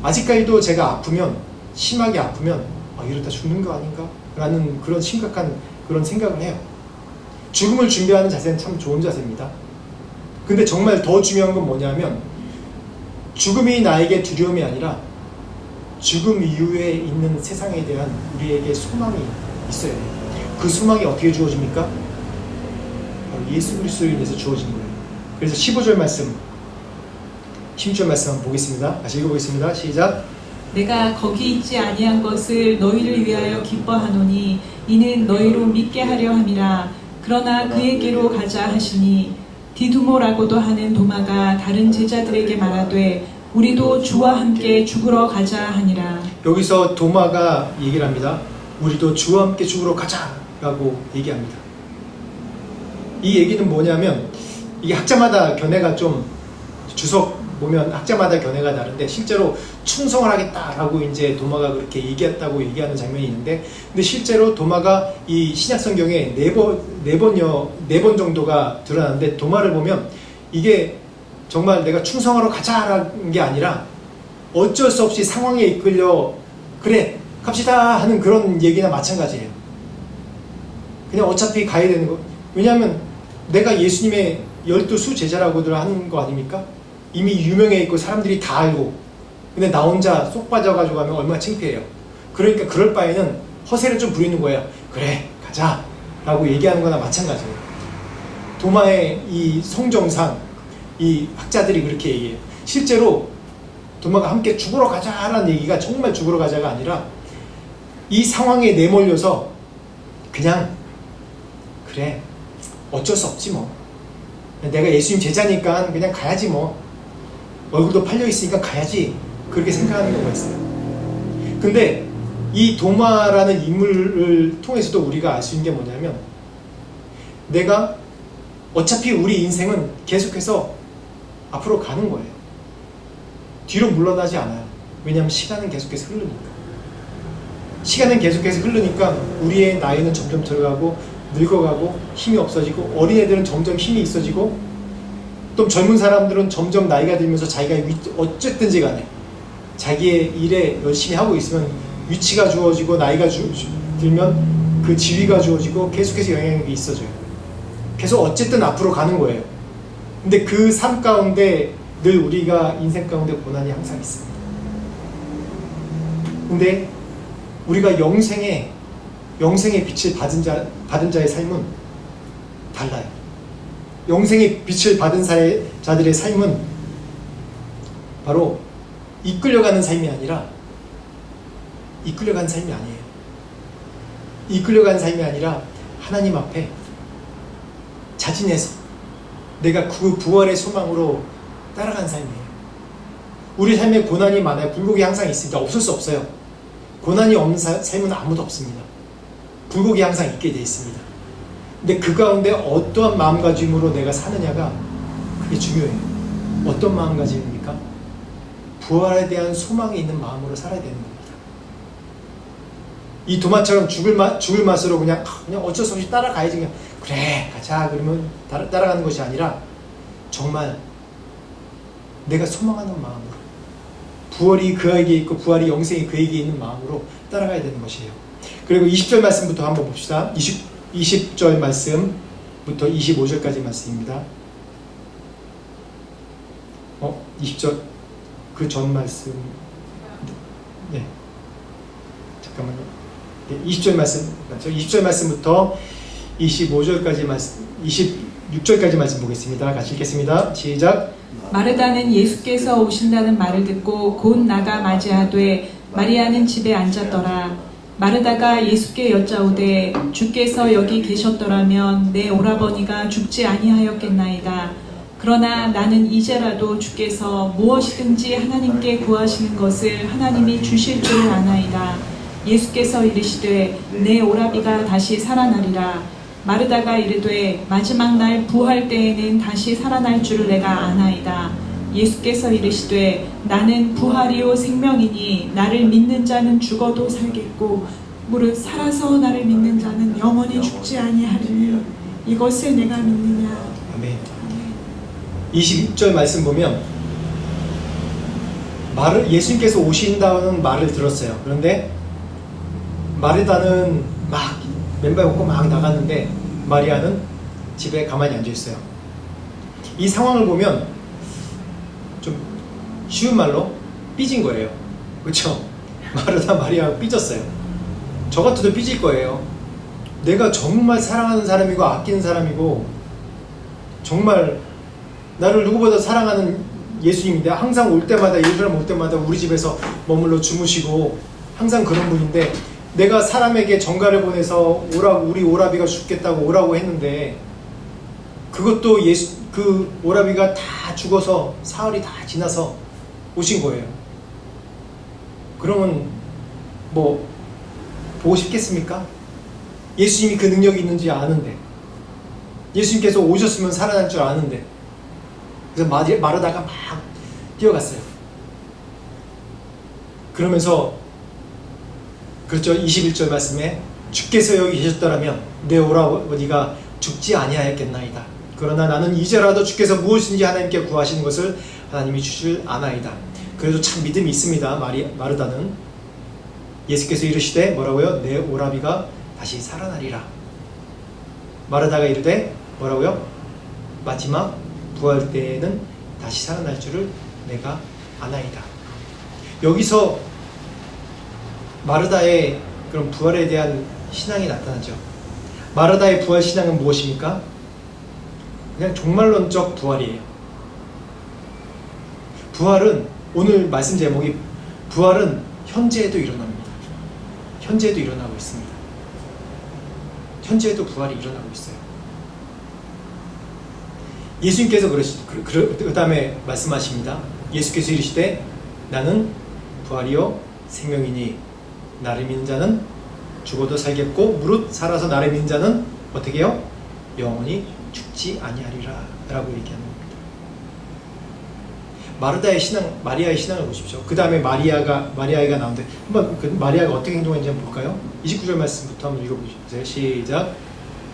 Speaker 1: 아직까지도 제가 아프면 심하게 아프면 이러다 죽는 거 아닌가? 라는 그런 심각한 그런 생각을 해요. 죽음을 준비하는 자세는 참 좋은 자세입니다. 근데 정말 더 중요한 건 뭐냐면 죽음이 나에게 두려움이 아니라 죽음 이후에 있는 세상에 대한 우리에게 소망이 있어야 돼요. 그 소망이 어떻게 주어집니까? 바로 예수 그리스도로 인해서 주어진 거예요. 그래서 15절 말씀 16절 말씀 한번 보겠습니다. 다시 읽어보겠습니다. 시작.
Speaker 2: 내가 거기 있지 아니한 것을 너희를 위하여 기뻐하노니 이는 너희로 믿게 하려 함이라. 그러나 그에게로 가자 하시니 디두모라고도 하는 도마가 다른 제자들에게 말하되 우리도 주와 함께 죽으러 가자 하니라.
Speaker 1: 여기서 도마가 얘기를 합니다. 우리도 주와 함께 죽으러 가자 라고 얘기합니다. 이 얘기는 뭐냐면 이게 학자마다 견해가 좀 주석 보면 학자마다 견해가 다른데 실제로 충성을 하겠다라고 이제 도마가 그렇게 얘기했다고 얘기하는 장면이 있는데 근데 실제로 도마가 이 신약 성경에 네 번 정도가 드러나는데 도마를 보면 이게 정말 내가 충성하러 가자라는 게 아니라 어쩔 수 없이 상황에 이끌려 그래 갑시다 하는 그런 얘기나 마찬가지예요. 그냥 어차피 가야 되는 거. 왜냐하면 내가 예수님의 12수 제자라고들 하는 거 아닙니까? 이미 유명해 있고 사람들이 다 알고 근데 나 혼자 쏙 빠져가지고 가면 얼마나 창피해요. 그러니까 그럴 바에는 허세를 좀 부리는 거예요. 그래 가자 라고 얘기하는 거나 마찬가지예요. 도마의 이 성정상 이 학자들이 그렇게 얘기해요. 실제로 도마가 함께 죽으러 가자라는 얘기가 정말 죽으러 가자가 아니라 이 상황에 내몰려서 그냥 그래 어쩔 수 없지 뭐 내가 예수님 제자니까 그냥 가야지 뭐 얼굴도 팔려있으니까 가야지 그렇게 생각하는 경우가 있어요. 근데 이 도마라는 인물을 통해서도 우리가 알 수 있는 게 뭐냐면 내가 어차피 우리 인생은 계속해서 앞으로 가는 거예요. 뒤로 물러나지 않아요. 왜냐하면 시간은 계속해서 흐르니까. 시간은 계속해서 흐르니까 우리의 나이는 점점 들어가고 늙어가고 힘이 없어지고, 어린애들은 점점 힘이 있어지고, 또 젊은 사람들은 점점 나이가 들면서 자기가 어쨌든지 간에 자기의 일에 열심히 하고 있으면 위치가 주어지고, 나이가 들면 그 지위가 주어지고, 계속해서 영향력이 있어져요. 계속 어쨌든 앞으로 가는 거예요. 근데 그 삶 가운데 늘 우리가 인생 가운데 고난이 항상 있습니다. 근데 우리가 영생의 빛을 받은 자의 삶은 달라요. 영생의 빛을 받은 자들의 삶은 바로 이끌려가는 삶이 아니라, 이끌려가는 삶이 아니에요. 이끌려가는 삶이 아니라 하나님 앞에 자진해서 내가 그 부활의 소망으로 따라가는 삶이에요. 우리 삶에 고난이 많아요. 굴곡이 항상 있으니까 없을 수 없어요. 고난이 없는 삶은 아무도 없습니다. 굴곡이 항상 있게 되어 있습니다. 근데 그 가운데 어떠한 마음가짐으로 내가 사느냐가 그게 중요해요. 어떤 마음가짐입니까? 부활에 대한 소망이 있는 마음으로 살아야 되는 겁니다. 이 도마처럼 죽을 맛으로 그냥 어쩔 수 없이 따라가야지, 그냥 그래 가자 그러면 따라가는 것이 아니라, 정말 내가 소망하는 마음으로, 부활이 그에게 있고 부활이 영생이 그에게 있는 마음으로 따라가야 되는 것이에요. 그리고 20절 말씀부터 한번 봅시다. 20절 말씀부터 25절까지 말씀입니다. 20절 그 전 말씀, 네, 잠깐만요. 네, 20절 말씀 맞죠? 20절 말씀부터 25절까지 말씀, 26절까지 말씀 보겠습니다. 같이 읽겠습니다. 시작.
Speaker 2: 마르다는 예수께서 오신다는 말을 듣고 곧 나가 맞이하되 마리아는 집에 앉았더라. 마르다가 예수께 여짜오되 주께서 여기 계셨더라면 내 오라버니가 죽지 아니하였겠나이다. 그러나 나는 이제라도 주께서 무엇이든지 하나님께 구하시는 것을 하나님이 주실 줄을 아나이다. 예수께서 이르시되 내 오라비가 다시 살아나리라. 마르다가 이르되 마지막 날 부활 때에는 다시 살아날 줄을 내가 아나이다. 예수께서 이르시되 나는 부활이요 생명이니 나를 믿는 자는 죽어도 살겠고 무릇 살아서 나를 믿는 자는 영원히 죽지 아니하리니 이것을 내가 믿느냐.
Speaker 1: 아멘. 22절 말씀 보면 예수님께서 오신다는 말을 들었어요. 그런데 마르다는 막 맨발 걷고 막 나갔는데 마리아는 집에 가만히 앉아있어요. 이 상황을 보면 좀 쉬운 말로 삐진 거예요. 그렇죠? 마르다 마리아가 삐졌어요. 저 같아도 삐질 거예요. 내가 정말 사랑하는 사람이고 아끼는 사람이고 정말 나를 누구보다 사랑하는 예수님인데, 항상 올 때마다 예루살렘 올 때마다 우리 집에서 머물러 주무시고 항상 그런 분인데, 내가 사람에게 전가를 보내서 우리 오라비가 죽겠다고 오라고 했는데 그것도 그 오라비가 다 죽어서 사흘이 다 지나서 오신 거예요. 그러면 뭐 보고 싶겠습니까? 예수님이 그 능력이 있는지 아는데, 예수님께서 오셨으면 살아날 줄 아는데, 그래서 마르다가 막 뛰어갔어요. 그러면서 그렇죠. 21절 말씀에 주께서 여기 계셨더라면 내 오라버니가 죽지 아니하였겠나이다. 그러나 나는 이제라도 주께서 무엇인지 하나님께 구하시는 것을 하나님이 주실 아나이다. 그래도 참 믿음이 있습니다. 마르다는 예수께서 이르시되 뭐라고요? 내 오라비가 다시 살아나리라. 마르다가 이르되 뭐라고요? 마지막 부활 때에는 다시 살아날 줄을 내가 아나이다. 여기서 마르다의 그런 부활에 대한 신앙이 나타나죠. 마르다의 부활 신앙은 무엇입니까? 그냥 종말론적 부활이에요. 부활은, 오늘 말씀 제목이 부활은 현재에도 일어납니다. 현재에도 일어나고 있습니다. 현재에도 부활이 일어나고 있어요. 예수님께서 그 다음에 말씀하십니다. 예수께서 이르시되 나는 부활이요 생명이니 나를 믿는 자는 죽어도 살겠고 무릇 살아서 나를 믿는 자는 어떻게 해요? 영원히 죽지 아니하리라 라고 얘기하는 겁니다. 마르다의 신앙, 마리아의 신앙을 보십시오. 그 다음에 마리아가 나오는데 한번 그 마리아가 어떻게 행동했는지 한번 볼까요? 29절 말씀부터 한번 읽어보세요. 시작.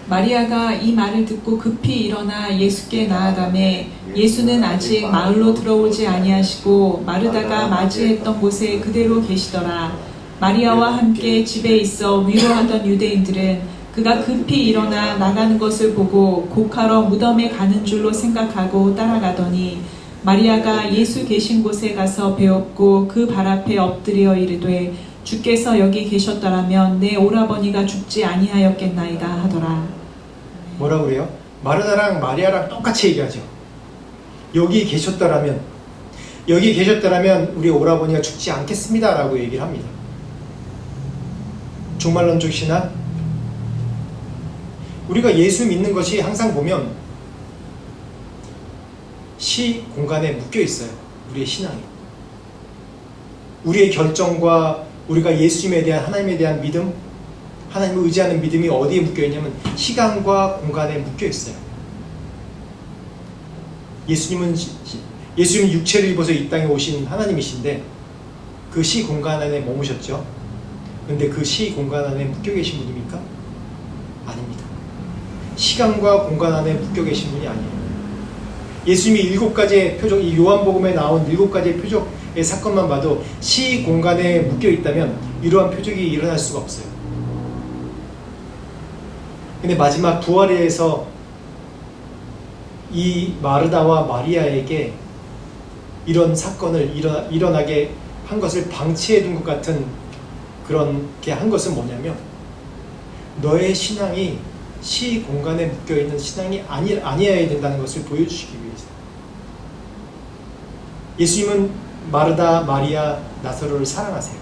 Speaker 2: 마리아가 이 말을 듣고 급히 일어나 예수께 나아가매 예수는 아직 마을로 들어오지 아니하시고 마르다가 맞이했던 곳에 그대로 계시더라. 마리아와 함께 집에 있어 위로하던 유대인들은 그가 급히 일어나 나가는 것을 보고 곡하러 무덤에 가는 줄로 생각하고 따라가더니 마리아가 예수 계신 곳에 가서 배웠고 그 발 앞에 엎드려 이르되 주께서 여기 계셨더라면 내 오라버니가 죽지 아니하였겠나이다 하더라.
Speaker 1: 뭐라고 그래요? 마르다랑 마리아랑 똑같이 얘기하죠. 여기 계셨더라면 우리 오라버니가 죽지 않겠습니다 라고 얘기를 합니다. 종말론적 신앙, 우리가 예수 믿는 것이 항상 보면 시 공간에 묶여 있어요. 우리의 신앙이, 우리의 결정과 우리가 예수님에 대한, 하나님에 대한 믿음, 하나님을 의지하는 믿음이 어디에 묶여 있냐면 시간과 공간에 묶여 있어요. 예수님은 육체를 입어서 이 땅에 오신 하나님이신데 그 시 공간 안에 머무셨죠. 그런데 그 시 공간 안에 묶여 계신 분입니까? 아닙니다. 시간과 공간 안에 묶여 계신 분이 아니에요. 예수님이 7가지의 표적, 이 요한복음에 나온 7가지의 표적의 사건만 봐도 시 공간에 묶여 있다면 이러한 표적이 일어날 수가 없어요. 근데 마지막 부활에서 이 마르다와 마리아에게 이런 사건을 일어나게 한 것을 방치해 둔 것 같은 그렇게 한 것은 뭐냐면 너의 신앙이 시 공간에 묶여있는 신앙이 아니어야 된다는 것을 보여주시기 위해서. 예수님은 마르다, 마리아, 나사로를 사랑하세요.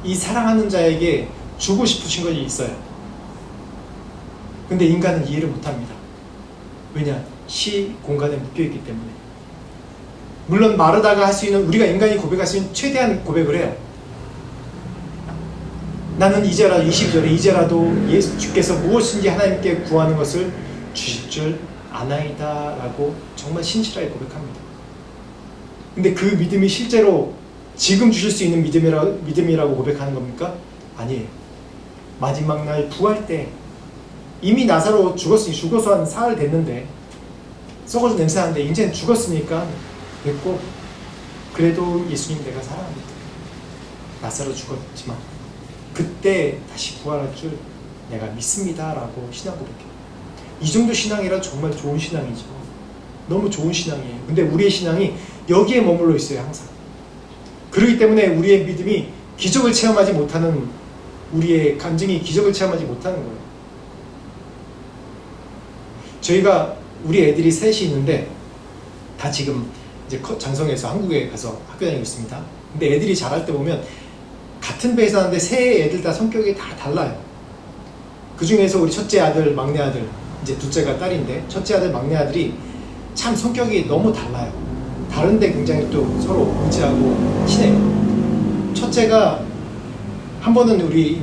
Speaker 1: 이 사랑하는 자에게 주고 싶으신 것이 있어요. 근데 인간은 이해를 못합니다. 왜냐? 시 공간에 묶여있기 때문에. 물론 마르다가 할 수 있는, 우리가 인간이 고백할 수 있는 최대한 고백을 해요. 나는 이제라도, 22절에 이제라도 주께서 무엇인지 하나님께 구하는 것을 주실 줄 아나이다 라고 정말 신실하게 고백합니다. 근데 그 믿음이 실제로 지금 주실 수 있는 믿음이라고 고백하는 겁니까? 아니에요. 마지막 날 부활 때 이미 나사로 죽어서 한 사흘 됐는데, 썩어서 냄새나는데 이제는 죽었으니까 됐고, 그래도 예수님 내가 사랑합니다. 나사로 죽었지만 그때 다시 부활할 줄 내가 믿습니다 라고 신앙 고백해요. 이 정도 신앙이라 정말 좋은 신앙이죠. 너무 좋은 신앙이에요. 근데 우리의 신앙이 여기에 머물러 있어요, 항상. 그렇기 때문에 우리의 믿음이 기적을 체험하지 못하는, 우리의 감정이 기적을 체험하지 못하는 거예요. 저희가 우리 애들이 셋이 있는데 다 지금 이제 장성에서 한국에 가서 학교 다니고 있습니다. 근데 애들이 자랄 때 보면 같은 배에서 하는데 세 애들 다 성격이 다 달라요. 그 중에서 우리 첫째 아들, 막내 아들, 이제 둘째가 딸인데 첫째 아들, 막내 아들이 참 성격이 너무 달라요. 다른데 굉장히 또 서로 의지하고 친해요. 첫째가 한 번은 우리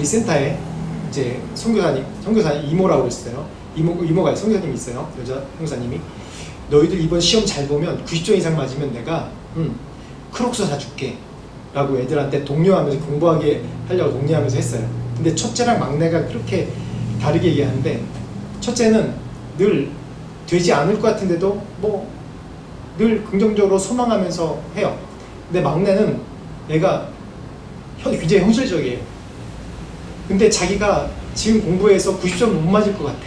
Speaker 1: 센터에 이제 선교사님 이모라고 있어요. 이모가 선교사님이 있어요. 여자 선교사님이 너희들 이번 시험 잘 보면 90점 이상 맞으면 내가 크록스 사줄게 라고 애들한테 독려하면서 공부하게 하려고 독려하면서 했어요. 근데 첫째랑 막내가 그렇게 다르게 얘기하는데, 첫째는 늘 되지 않을 것 같은데도 뭐 늘 긍정적으로 소망하면서 해요. 근데 막내는 얘가 굉장히 현실적이에요. 근데 자기가 지금 공부해서 90점 못 맞을 것 같아.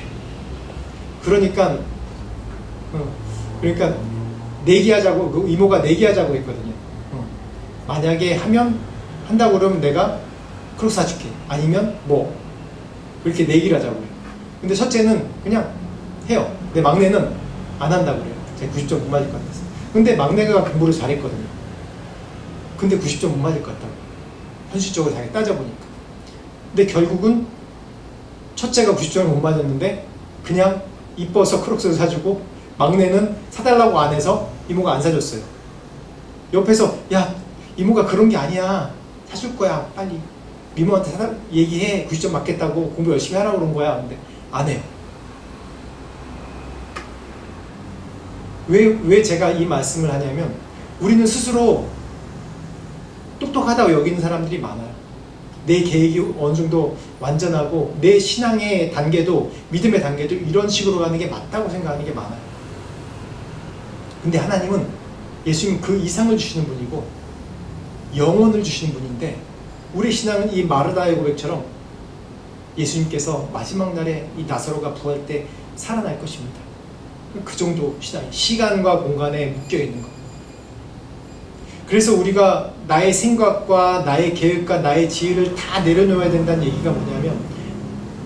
Speaker 1: 그러니까 내기하자고, 그 이모가 내기하자고 했거든요. 만약에 한다고 그러면 내가 크록스 사줄게. 아니면 뭐 그렇게 내기를 하자고 그래요. 근데 첫째는 그냥 해요. 근데 막내는 안 한다고 그래요. 제가 90점 못 맞을 것 같아서. 근데 막내가 공부를 잘했거든요. 근데 90점 못 맞을 것 같다고. 현실적으로 자기 따져보니까. 근데 결국은 첫째가 90점을 못 맞았는데 그냥 이뻐서 크록스를 사주고, 막내는 사달라고 안 해서 이모가 안 사줬어요. 옆에서 야, 이모가 그런 게 아니야, 사줄 거야, 빨리 이모한테 얘기해, 90점 맞겠다고, 공부 열심히 하라고 그런 거야. 근데 안 해요. 왜 제가 이 말씀을 하냐면 우리는 스스로 똑똑하다고 여기는 사람들이 많아요. 내 계획이 어느 정도 완전하고 내 신앙의 단계도 믿음의 단계도 이런 식으로 가는 게 맞다고 생각하는 게 많아요. 근데 하나님은 예수님 그 이상을 주시는 분이고 영원을 주시는 분인데 우리 신앙은 이 마르다의 고백처럼 예수님께서 마지막 날에 이 나사로가 부활 때 살아날 것입니다. 그 정도 신앙이 시간과 공간에 묶여있는 것. 그래서 우리가 나의 생각과 나의 계획과 나의 지혜를 다 내려놓아야 된다는 얘기가 뭐냐면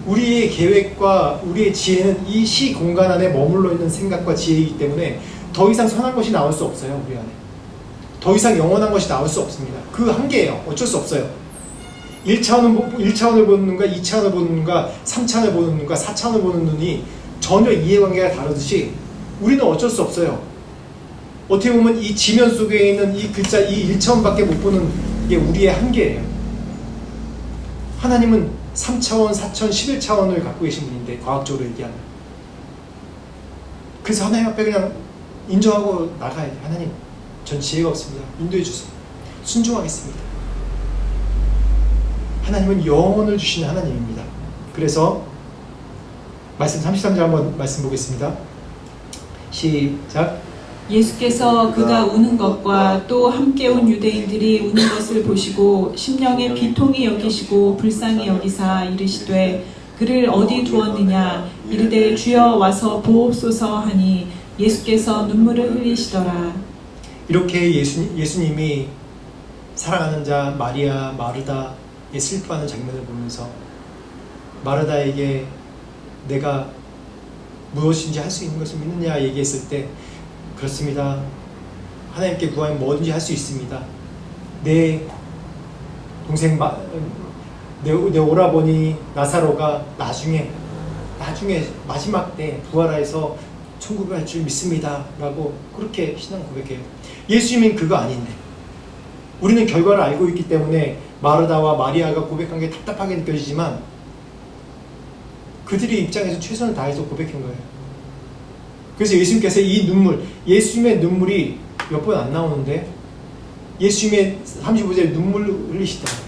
Speaker 1: 우리의 계획과 우리의 지혜는 이 시 공간 안에 머물러 있는 생각과 지혜이기 때문에 더 이상 선한 것이 나올 수 없어요. 우리 안에 더 이상 영원한 것이 나올 수 없습니다. 그 한계예요. 어쩔 수 없어요. 1차원을 보는 눈과 2차원을 보는 눈과 3차원을 보는 눈과 4차원을 보는 눈이 전혀 이해관계가 다르듯이 우리는 어쩔 수 없어요. 어떻게 보면 이 지면 속에 있는 이 글자 이 1차원밖에 못 보는 게 우리의 한계예요. 하나님은 3차원, 4차원, 11차원을 갖고 계신 분인데 과학적으로 얘기하면 그래서 하나님 앞에 그냥 인정하고 나가야 돼. 하나님 전 지혜가 없습니다. 인도해 주세요. 순종하겠습니다. 하나님은 영원을 주시는 하나님입니다. 그래서 말씀 33절 한번 말씀 보겠습니다. 시작.
Speaker 2: 예수께서 그가 우는 것과 또 함께 온 유대인들이 우는 것을 보시고 심령에 비통히 여기시고 불쌍히 여기사 이르시되 그를 어디 두었느냐 이르되 주여 와서 보옵소서 하니 예수께서 눈물을 흘리시더라.
Speaker 1: 이렇게 예수님이 사랑하는 자 마리아 마르다의 슬퍼하는 장면을 보면서 마르다에게 내가 무엇인지 할 수 있는 것을 믿느냐 얘기했을 때 그렇습니다. 하나님께 구하면 뭐든지 할 수 있습니다. 내 동생 내 오라버니 나사로가 나중에 마지막 때 부활해서 천국에 갈 줄 믿습니다. 라고 그렇게 신앙 고백해요. 예수님은 그거 아닌데 우리는 결과를 알고 있기 때문에 마르다와 마리아가 고백한 게 답답하게 느껴지지만 그들의 입장에서 최선을 다해서 고백한 거예요. 그래서 예수님께서 이 눈물, 예수님의 눈물이 몇 번 안 나오는데 예수님의 35절에 눈물을 흘리시더라고요.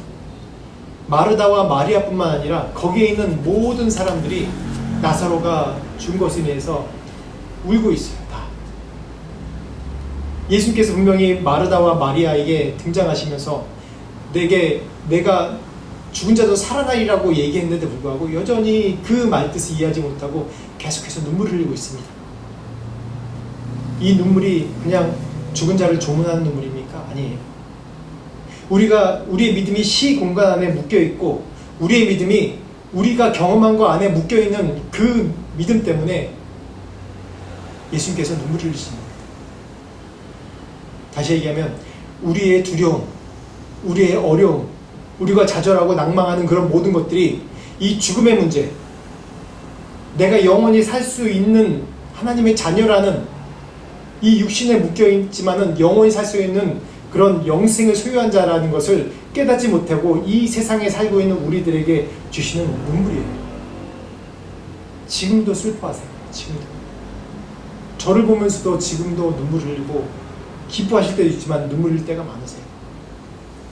Speaker 1: 마르다와 마리아뿐만 아니라 거기에 있는 모든 사람들이 나사로가 죽은 것에 대해서 울고 있어요. 다. 예수님께서 분명히 마르다와 마리아에게 등장하시면서 내가 죽은 자도 살아나리라고 얘기했는데 불구하고 여전히 그 말뜻을 이해하지 못하고 계속해서 눈물을 흘리고 있습니다. 이 눈물이 그냥 죽은 자를 조문하는 눈물입니까? 아니에요. 우리의 믿음이 시 공간 안에 묶여있고 우리의 믿음이 우리가 경험한 것 안에 묶여있는 그 믿음 때문에 예수님께서 눈물을 흘리십니다. 다시 얘기하면 우리의 두려움, 우리의 어려움, 우리가 좌절하고 낭망하는 그런 모든 것들이 이 죽음의 문제, 내가 영원히 살 수 있는 하나님의 자녀라는 이 육신에 묶여있지만은 영원히 살 수 있는 그런 영생을 소유한 자라는 것을 깨닫지 못하고 이 세상에 살고 있는 우리들에게 주시는 눈물이에요. 지금도 슬퍼하세요. 지금도. 저를 보면서도 지금도 눈물을 흘리고 기뻐하실 때도 있지만 눈물 흘릴 때가 많으세요.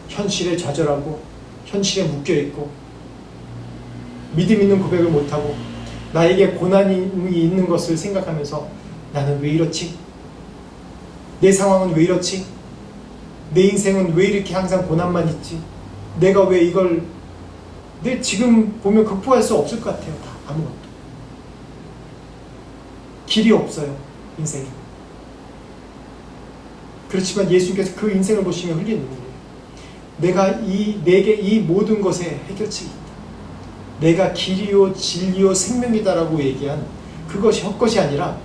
Speaker 1: 현실에 좌절하고 현실에 묶여있고 믿음 있는 고백을 못하고 나에게 고난이 있는 것을 생각하면서 나는 왜 이렇지? 내 상황은 왜 이렇지? 내 인생은 왜 이렇게 항상 고난만 있지? 내가 왜 이걸 지금 보면 극복할 수 없을 것 같아요. 다 아무것도 길이 없어요. 인생이. 그렇지만 예수님께서 그 인생을 보시며 흘리는 눈물이에요. 내게 이 모든 것에 해결책이 있다. 내가 길이요 진리요 생명이다라고 얘기한 그것이 헛것이 아니라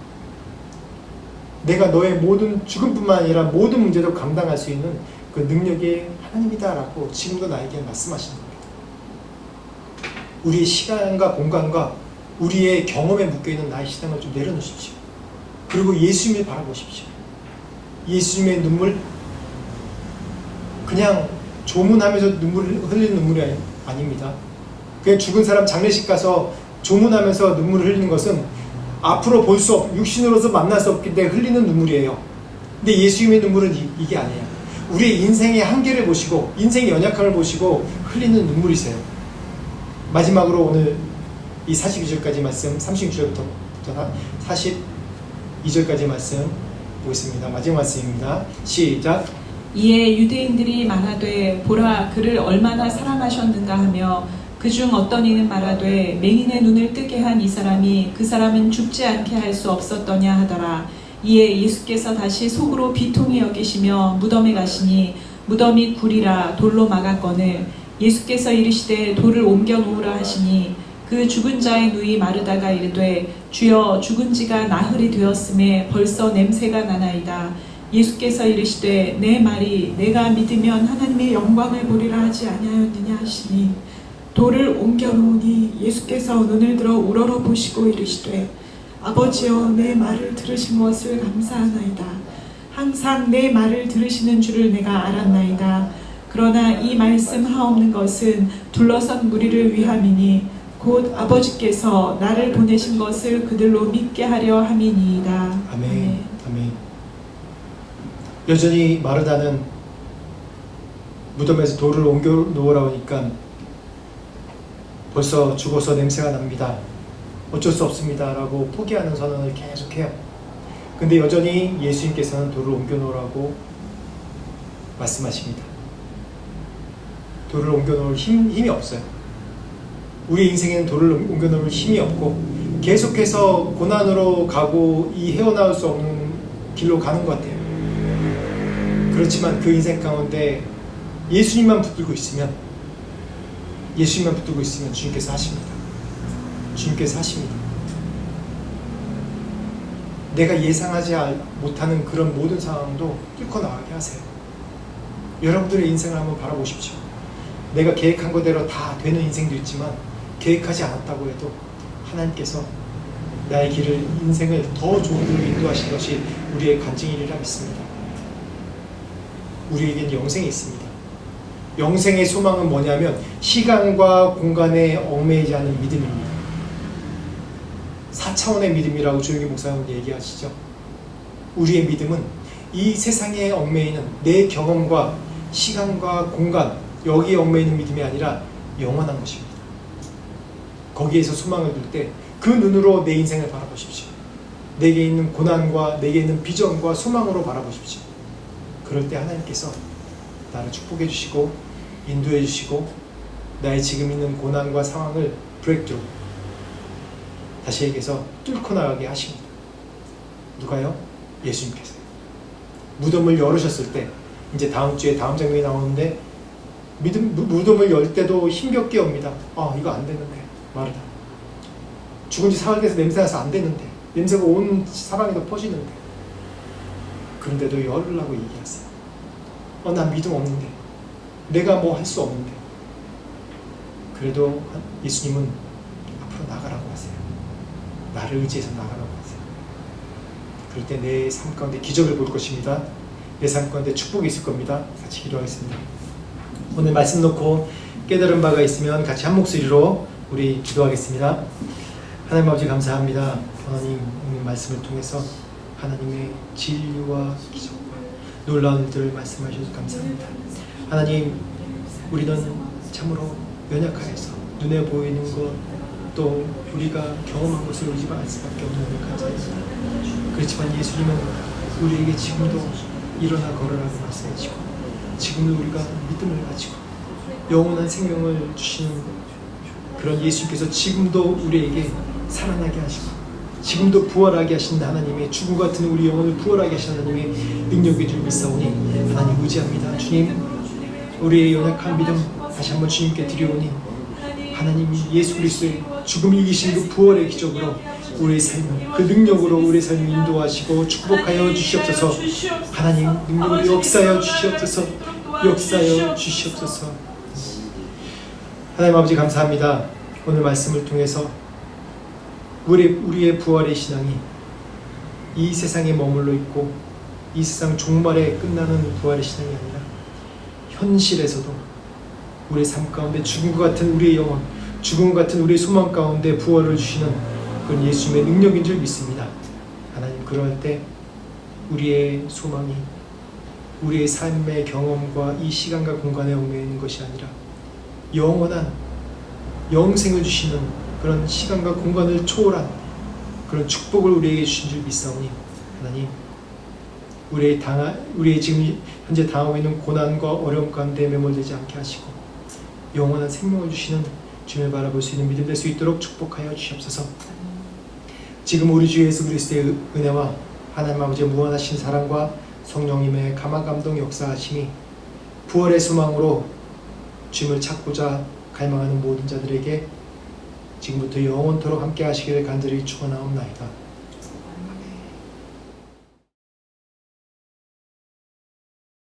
Speaker 1: 내가 너의 모든 죽음뿐만 아니라 모든 문제도 감당할 수 있는 그 능력이 하나님이다라고 지금도 나에게 말씀하시는 겁니다. 우리의 시간과 공간과 우리의 경험에 묶여있는 나의 신앙을 좀 내려놓으십시오. 그리고 예수님을 바라보십시오. 예수님의 눈물, 그냥 조문하면서 눈물을 흘리는 눈물이 아닙니다. 그냥 죽은 사람 장례식 가서 조문하면서 눈물을 흘리는 것은 앞으로 육신으로서 만날 수 없기 때문에 흘리는 눈물이에요. 근데 예수님의 눈물은 이게 아니에요. 우리의 인생의 한계를 보시고 인생의 연약함을 보시고 흘리는 눈물이세요. 마지막으로 오늘 이 42절까지 말씀, 36절부터 42절까지 말씀 보겠습니다. 마지막 말씀입니다. 시작.
Speaker 2: 이에 유대인들이 말하되 보라 그를 얼마나 사랑하셨는가 하며 그중 어떤 이는 말하되 맹인의 눈을 뜨게 한 이 사람이 그 사람은 죽지 않게 할 수 없었더냐 하더라. 이에 예수께서 다시 속으로 비통히 여기시며 무덤에 가시니 무덤이 굴이라 돌로 막았거늘 예수께서 이르시되 돌을 옮겨 놓으라 하시니 그 죽은 자의 누이 마르다가 이르되 주여 죽은 지가 나흘이 되었음에 벌써 냄새가 나나이다. 예수께서 이르시되 내 말이 내가 믿으면 하나님의 영광을 보리라 하지 아니하였느냐 하시니 돌을 옮겨 놓으니 예수께서 눈을 들어 우러러 보시고 이르시되 아버지여 내 말을 들으신 것을 감사하나이다. 항상 내 말을 들으시는 줄을 내가 알았나이다. 그러나 이 말씀 하옵는 것은 둘러선 무리를 위함이니 곧 아버지께서 나를 보내신 것을 그들로 믿게 하려 함이니이다.
Speaker 1: 아멘. 아멘. 여전히 마르다는 무덤에서 돌을 옮겨 놓으라 하니까 벌써 죽어서 냄새가 납니다. 어쩔 수 없습니다 라고 포기하는 선언을 계속해요. 근데 여전히 예수님께서는 돌을 옮겨 놓으라고 말씀하십니다. 돌을 옮겨 놓을 힘이 없어요. 우리 인생에는 돌을 옮겨 놓을 힘이 없고 계속해서 고난으로 가고 이 헤어나올 수 없는 길로 가는 것 같아요. 그렇지만 그 인생 가운데 예수님만 붙들고 있으면 주님께서 하십니다. 주님께서 하십니다. 내가 예상하지 못하는 그런 모든 상황도 뚫고 나가게 하세요. 여러분들의 인생을 한번 바라보십시오. 내가 계획한 것대로 다 되는 인생도 있지만 계획하지 않았다고 해도 하나님께서 나의 인생을 더 좋은 길로 인도하신 것이 우리의 간증이리라 믿습니다. 우리에겐 영생이 있습니다. 영생의 소망은 뭐냐면 시간과 공간에 얽매이지 않은 믿음입니다. 4차원의 믿음이라고 조용히 목사님 얘기하시죠. 우리의 믿음은 이 세상에 얽매이는 내 경험과 시간과 공간 여기에 얽매이는 믿음이 아니라 영원한 것입니다. 거기에서 소망을 둘 때 그 눈으로 내 인생을 바라보십시오. 내게 있는 고난과 내게 있는 비전과 소망으로 바라보십시오. 그럴 때 하나님께서 나를 축복해 주시고 인도해 주시고 나의 지금 있는 고난과 상황을 브레이크트루 다시 얘기해서 뚫고 나가게 하십니다. 누가요? 예수님께서요. 무덤을 열으셨을 때 이제 다음 주에 다음 장면이 나오는데 무덤을 열 때도 힘겹게 옵니다. 이거 안 되는데 마르다. 죽은 지 사흘 돼서 냄새나서 안 되는데 냄새가 온 사방에도 퍼지는데 그런데도 열으려고 얘기하세요. 난 믿음 없는데 내가 뭐 할 수 없는데 그래도 예수님은 앞으로 나가라고 하세요. 나를 의지해서 나가라고 하세요. 그럴 때 내 삶 가운데 기적을 볼 것입니다. 내 삶 가운데 축복이 있을 겁니다. 같이 기도하겠습니다. 오늘 말씀 놓고 깨달은 바가 있으면 같이 한 목소리로 우리 기도하겠습니다. 하나님 아버지 감사합니다. 하나님 오늘 말씀을 통해서 하나님의 진리와 기적과 놀라운 일들을 말씀하셔서 감사합니다. 하나님 우리는 참으로 연약하여서 눈에 보이는 것 또 우리가 경험한 것을 의지할 수밖에 없는 감사합니다. 그렇지만 예수님은 우리에게 지금도 일어나 걸으라고 말씀하시고 지금도 우리가 믿음을 가지고 영원한 생명을 주시는 그런 예수님께서 지금도 우리에게 살아나게 하시고 지금도 부활하게 하신 하나님의 죽음 같은 우리 영혼을 부활하게 하신 하나님의 능력의 줄 믿사오니 하나님 의지합니다. 주님 우리의 연약한 믿음 다시 한번 주님께 드려오니 하나님 예수 그리스도의 죽음을 이기신 그 부활의 기적으로 우리의 삶을 그 능력으로 우리의 삶을 인도하시고 축복하여 주시옵소서. 하나님 능력으로 역사하여 주시옵소서. 역사하여 주시옵소서. 하나님 아버지 감사합니다. 오늘 말씀을 통해서 우리의 부활의 신앙이 이 세상에 머물러 있고 이 세상 종말에 끝나는 부활의 신앙이 아니라 현실에서도 우리의 삶 가운데 죽음 같은 우리의 영혼, 죽음 같은 우리의 소망 가운데 부활을 주시는 그건 예수님의 능력인 줄 믿습니다. 하나님, 그럴 때 우리의 소망이 우리의 삶의 경험과 이 시간과 공간에 얽매여 있는 것이 아니라 영원한 영생을 주시는 그런 시간과 공간을 초월한 그런 축복을 우리에게 주신 줄 믿사오니 하나님, 우리의 지금 현재 당하고 있는 고난과 어려움 가운데 매몰되지 않게 하시고 영원한 생명을 주시는 주님을 바라볼 수 있는 믿음 될 수 있도록 축복하여 주시옵소서. 지금 우리 주 예수 그리스도의 은혜와 하나님 아버지의 무한하신 사랑과 성령님의 감화 감동 역사하심이 부활의 소망으로 주님을 찾고자 갈망하는 모든 자들에게 지금부터 영원토록 함께 하시기를 간절히 축원하옵나이다.